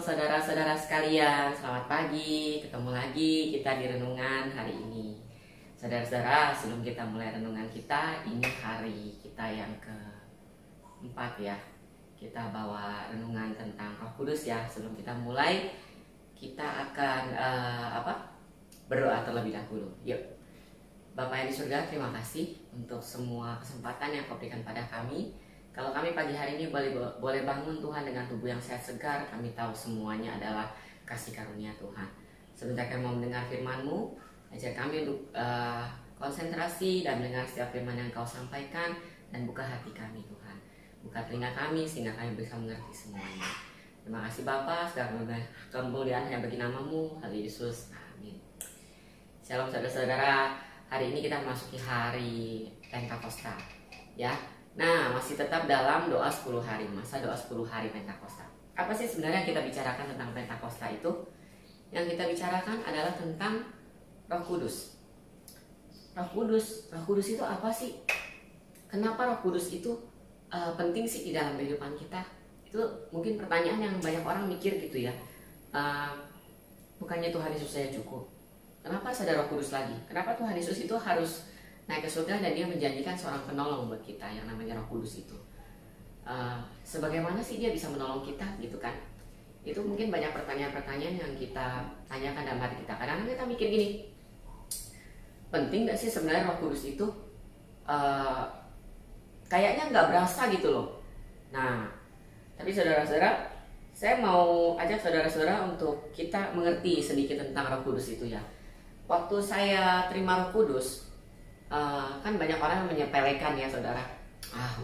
saudara-saudara sekalian, selamat pagi. Ketemu lagi kita di renungan hari ini. Saudara-saudara, sebelum kita mulai renungan kita, ini hari kita yang keempat ya. Kita bawa renungan tentang Roh Kudus ya. Sebelum kita mulai, kita akan berdoa terlebih dahulu. Yuk. Bapa yang di surga, terima kasih untuk semua kesempatan yang Kau berikan pada kami. Kalau kami pagi hari ini boleh bangun Tuhan dengan tubuh yang sehat segar, kami tahu semuanya adalah kasih karunia Tuhan. Sebentar kami mau mendengar firman-Mu, ajar kami untuk konsentrasi dan mendengar setiap firman yang Kau sampaikan, dan buka hati kami Tuhan. Buka telinga kami sehingga kami bisa mengerti semuanya. Terima kasih Bapa, segala kemuliaan hanya bagi nama-Mu, hal Yesus, amin. Shalom saudara-saudara, hari ini kita memasuki hari Pentakosta ya. Nah, masih tetap dalam doa 10 hari, masa doa 10 hari Pentakosta. Apa sih sebenarnya yang kita bicarakan tentang Pentakosta itu? Yang kita bicarakan adalah tentang Roh Kudus. Roh Kudus itu apa sih? Kenapa Roh Kudus itu penting sih di dalam kehidupan kita? Itu mungkin pertanyaan yang banyak orang mikir gitu ya. Bukannya Tuhan Yesus saya cukup? Kenapa ada Roh Kudus lagi? Kenapa Tuhan Yesus itu harus naik ke surga dan dia menjanjikan seorang penolong buat kita yang namanya Roh Kudus itu? Sebagaimana sih dia bisa menolong kita gitu kan? Itu mungkin banyak pertanyaan-pertanyaan yang kita tanyakan dalam hati kita. Kadang-kadang kita mikir gini, penting gak sih sebenarnya Roh Kudus itu? Kayaknya nggak berasa gitu loh. Nah, tapi saudara-saudara, saya mau ajak saudara-saudara untuk kita mengerti sedikit tentang Roh Kudus itu ya. Waktu saya terima Roh Kudus, kan banyak orang yang menyepelekan ya saudara.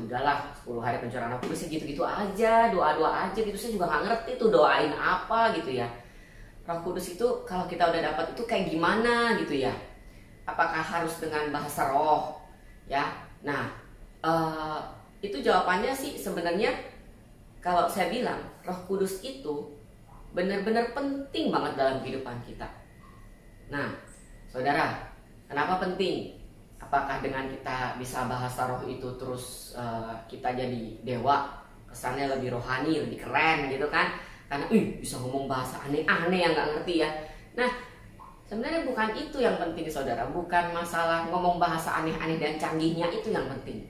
Udahlah 10 hari pencurahan Roh Kudus gitu-gitu aja, doa-doa aja gitu. Saya juga gak ngerti tuh doain apa gitu ya. Roh Kudus itu kalau kita udah dapat itu kayak gimana gitu ya. Apakah harus dengan bahasa roh ya. Nah itu jawabannya sih sebenarnya kalau saya bilang Roh Kudus itu benar-benar penting banget dalam kehidupan kita. Nah saudara, kenapa penting? Apakah dengan kita bisa bahasa roh itu terus kita jadi dewa, kesannya lebih rohani, lebih keren gitu kan? Karena bisa ngomong bahasa aneh-aneh yang gak ngerti ya. Nah sebenarnya bukan itu yang penting saudara. Bukan masalah ngomong bahasa aneh-aneh dan canggihnya itu yang penting.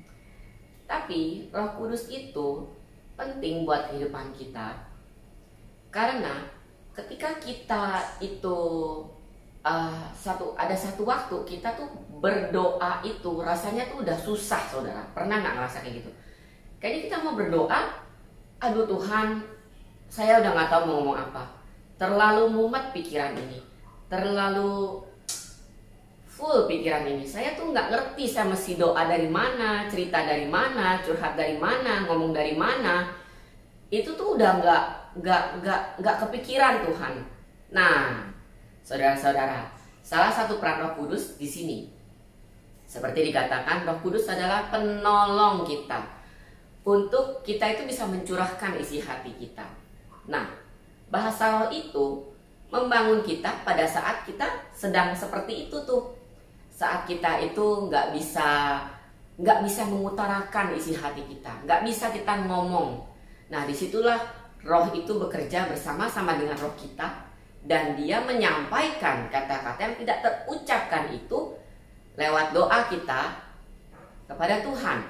Tapi Roh Kudus itu penting buat kehidupan kita. Karena ketika kita itu ada satu waktu kita tuh berdoa itu rasanya tuh udah susah saudara. Pernah nggak ngerasa kayak gitu? Kayaknya kita mau berdoa, aduh Tuhan, saya udah nggak tahu mau ngomong apa. Terlalu mumet pikiran ini, terlalu full pikiran ini. Saya tuh nggak ngerti saya mesti doa dari mana, cerita dari mana, curhat dari mana, ngomong dari mana. Itu tuh udah nggak kepikiran Tuhan. Nah, saudara-saudara, salah satu peran Roh Kudus di sini, seperti dikatakan, Roh Kudus adalah penolong kita untuk kita itu bisa mencurahkan isi hati kita. Nah, bahasa roh itu membangun kita pada saat kita sedang seperti itu tuh. Saat kita itu nggak bisa mengutarakan isi hati kita, nggak bisa kita ngomong. Nah, disitulah roh itu bekerja bersama-sama dengan roh kita. Dan dia menyampaikan kata-kata yang tidak terucapkan itu lewat doa kita kepada Tuhan.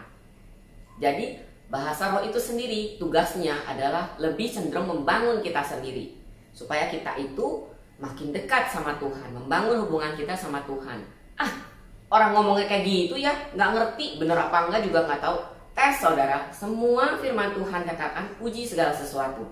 Jadi bahasa roh itu sendiri tugasnya adalah lebih cenderung membangun kita sendiri. Supaya kita itu makin dekat sama Tuhan, membangun hubungan kita sama Tuhan. Orang ngomongnya kayak gitu ya, gak ngerti bener apa enggak juga gak tahu. Tes saudara, semua firman Tuhan katakan uji segala sesuatu.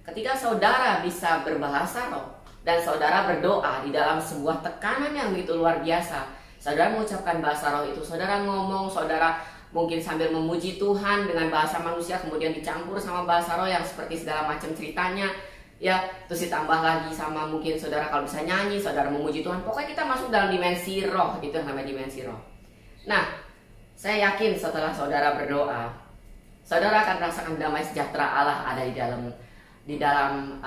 Ketika saudara bisa berbahasa roh dan saudara berdoa di dalam sebuah tekanan yang begitu luar biasa, saudara mengucapkan bahasa roh itu, saudara ngomong, saudara mungkin sambil memuji Tuhan dengan bahasa manusia, kemudian dicampur sama bahasa roh yang seperti segala macam ceritanya ya, terus ditambah lagi sama mungkin saudara kalau bisa nyanyi, saudara memuji Tuhan. Pokoknya kita masuk dalam dimensi roh, itu yang namanya dimensi roh. Nah, saya yakin setelah saudara berdoa, saudara akan rasakan damai sejahtera Allah ada di dalam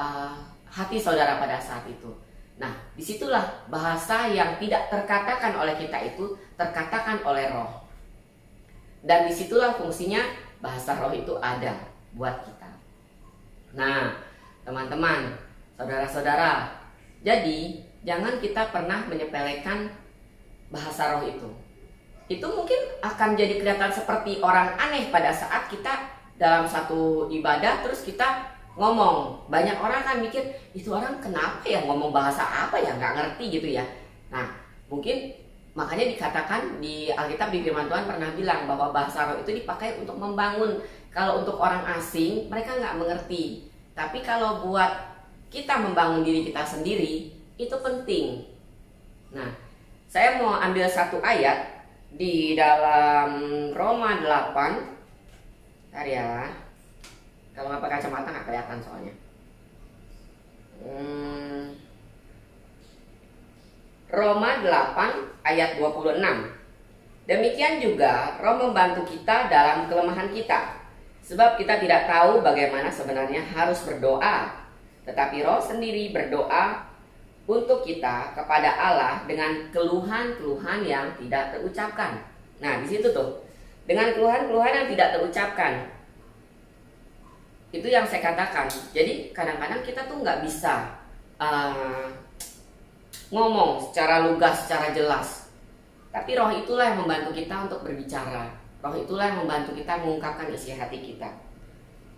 hati saudara pada saat itu. Nah, disitulah bahasa yang tidak terkatakan oleh kita itu terkatakan oleh roh. Dan disitulah fungsinya bahasa roh itu ada buat kita. Nah, teman-teman, saudara-saudara. Jadi jangan kita pernah menyepelekan bahasa roh itu. Itu mungkin akan jadi kelihatan seperti orang aneh pada saat kita dalam satu ibadah terus kita ngomong. Banyak orang kan mikir, itu orang kenapa ya ngomong bahasa apa ya, nggak ngerti gitu ya. Nah mungkin makanya dikatakan di Alkitab, di firman Tuhan pernah bilang bahwa bahasa roh itu dipakai untuk membangun. Kalau untuk orang asing mereka nggak mengerti, tapi kalau buat kita membangun diri kita sendiri itu penting. Nah saya mau ambil satu ayat di dalam Roma 8. Bentar ya, kalau nggak pakai kacamata nggak kelihatan soalnya. Roma 8 ayat 26. Demikian juga Roh membantu kita dalam kelemahan kita, sebab kita tidak tahu bagaimana sebenarnya harus berdoa, tetapi Roh sendiri berdoa untuk kita kepada Allah dengan keluhan-keluhan yang tidak terucapkan. Nah, di situ tuh, dengan keluhan-keluhan yang tidak terucapkan. Itu yang saya katakan. Jadi kadang-kadang kita tuh nggak bisa ngomong secara lugas, secara jelas. Tapi roh itulah yang membantu kita untuk berbicara. Roh itulah yang membantu kita mengungkapkan isi hati kita.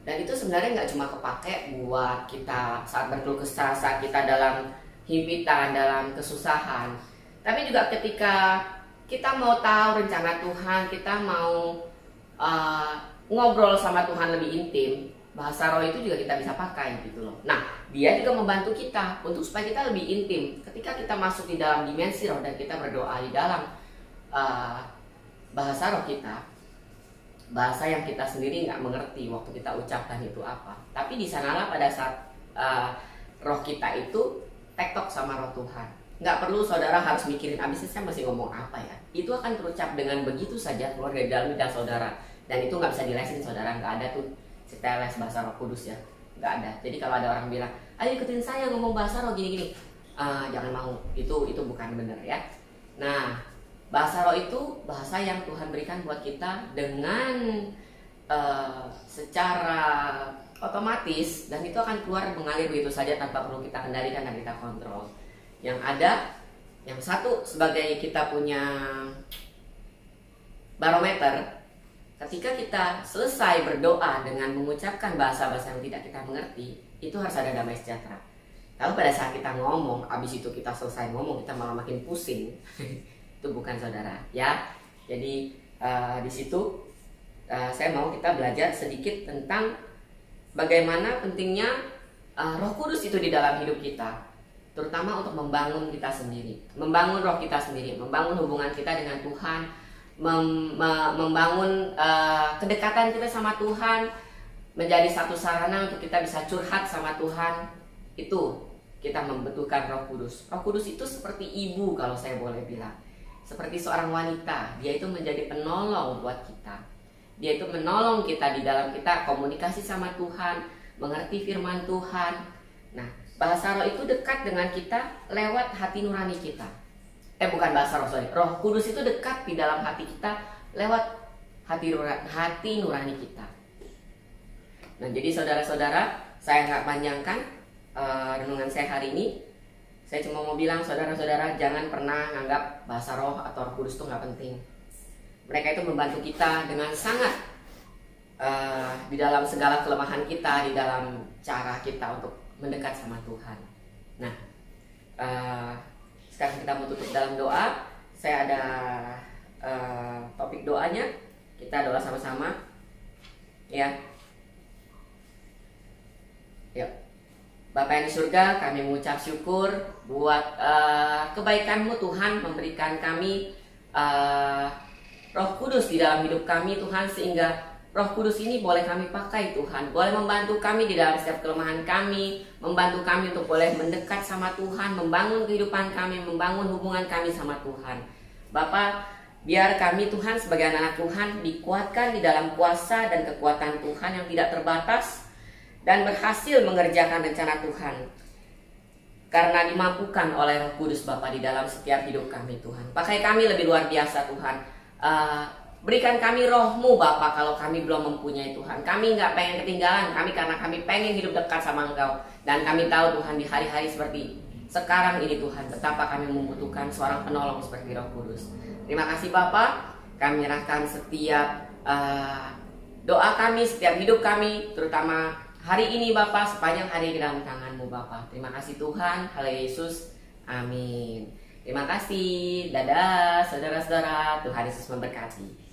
Dan itu sebenarnya nggak cuma kepake buat kita saat berkeluh kesah, saat kita dalam himpitan, dalam kesusahan. Tapi juga ketika kita mau tahu rencana Tuhan, kita mau ngobrol sama Tuhan lebih intim, bahasa roh itu juga kita bisa pakai gitu loh. Nah, dia juga membantu kita untuk supaya kita lebih intim. Ketika kita masuk di dalam dimensi roh dan kita berdoa di dalam bahasa roh kita, bahasa yang kita sendiri nggak mengerti waktu kita ucapkan itu apa. Tapi di sanalah pada saat roh kita itu tektok sama roh Tuhan. Nggak perlu saudara harus mikirin abisnya saya masih ngomong apa ya. Itu akan terucap dengan begitu saja keluar dari dalam lidah saudara. Dan itu nggak bisa dilesin saudara, nggak ada tuh kita les bahasa Roh Kudus ya, nggak ada. Jadi kalau ada orang bilang, ayo ikutin saya ngomong bahasa roh gini-gini, jangan mau, itu bukan benar ya. Nah, bahasa roh itu bahasa yang Tuhan berikan buat kita dengan secara otomatis, dan itu akan keluar mengalir begitu saja tanpa perlu kita kendalikan dan kita kontrol. Yang ada, yang satu sebagai kita punya barometer. Ketika kita selesai berdoa dengan mengucapkan bahasa-bahasa yang tidak kita mengerti, itu harus ada damai sejahtera. Kalau pada saat kita ngomong, abis itu kita selesai ngomong, kita malah makin pusing, itu bukan saudara, ya. Jadi di situ saya mau kita belajar sedikit tentang bagaimana pentingnya Roh Kudus itu di dalam hidup kita, terutama untuk membangun kita sendiri, membangun roh kita sendiri, membangun hubungan kita dengan Tuhan. Membangun kedekatan kita sama Tuhan, menjadi satu sarana untuk kita bisa curhat sama Tuhan. Itu kita membutuhkan Roh Kudus. Roh Kudus itu seperti ibu, kalau saya boleh bilang, seperti seorang wanita. Dia itu menjadi penolong buat kita. Dia itu menolong kita di dalam kita komunikasi sama Tuhan, mengerti firman Tuhan. Nah, bahasa roh itu dekat dengan kita lewat hati nurani kita. Bukan bahasa roh, sorry. Roh Kudus itu dekat di dalam hati kita lewat hati nurani kita. Nah, jadi saudara-saudara, saya nggak panjangkan renungan saya hari ini. Saya cuma mau bilang saudara-saudara, jangan pernah nganggap bahasa roh atau Roh Kudus itu nggak penting. Mereka itu membantu kita dengan sangat di dalam segala kelemahan kita, di dalam cara kita untuk mendekat sama Tuhan. Nah, sekarang kita mau tutup dalam doa. Saya ada topik doanya. Kita doa sama-sama, ya. Yuk. Bapa yang di surga, kami mengucap syukur buat kebaikan-Mu Tuhan, memberikan kami Roh Kudus di dalam hidup kami Tuhan, sehingga Roh Kudus ini boleh kami pakai Tuhan, boleh membantu kami di dalam setiap kelemahan kami, membantu kami untuk boleh mendekat sama Tuhan, membangun kehidupan kami, membangun hubungan kami sama Tuhan. Bapa, biar kami Tuhan sebagai anak Tuhan dikuatkan di dalam kuasa dan kekuatan Tuhan yang tidak terbatas, dan berhasil mengerjakan rencana Tuhan, karena dimampukan oleh Roh Kudus Bapa di dalam setiap hidup kami Tuhan. Pakai kami lebih luar biasa Tuhan. Berikan kami roh-Mu Bapa kalau kami belum mempunyai Tuhan. Kami nggak pengen ketinggalan, karena kami pengen hidup dekat sama Engkau. Dan kami tahu Tuhan di hari-hari seperti sekarang ini Tuhan, betapa kami membutuhkan seorang penolong seperti Roh Kudus. Terima kasih Bapa, kami menyerahkan setiap doa kami, setiap hidup kami, terutama hari ini Bapa, sepanjang hari ke dalam tangan-Mu Bapa. Terima kasih Tuhan, haleluya Yesus, amin. Terima kasih, dadah saudara-saudara, Tuhan Yesus memberkati.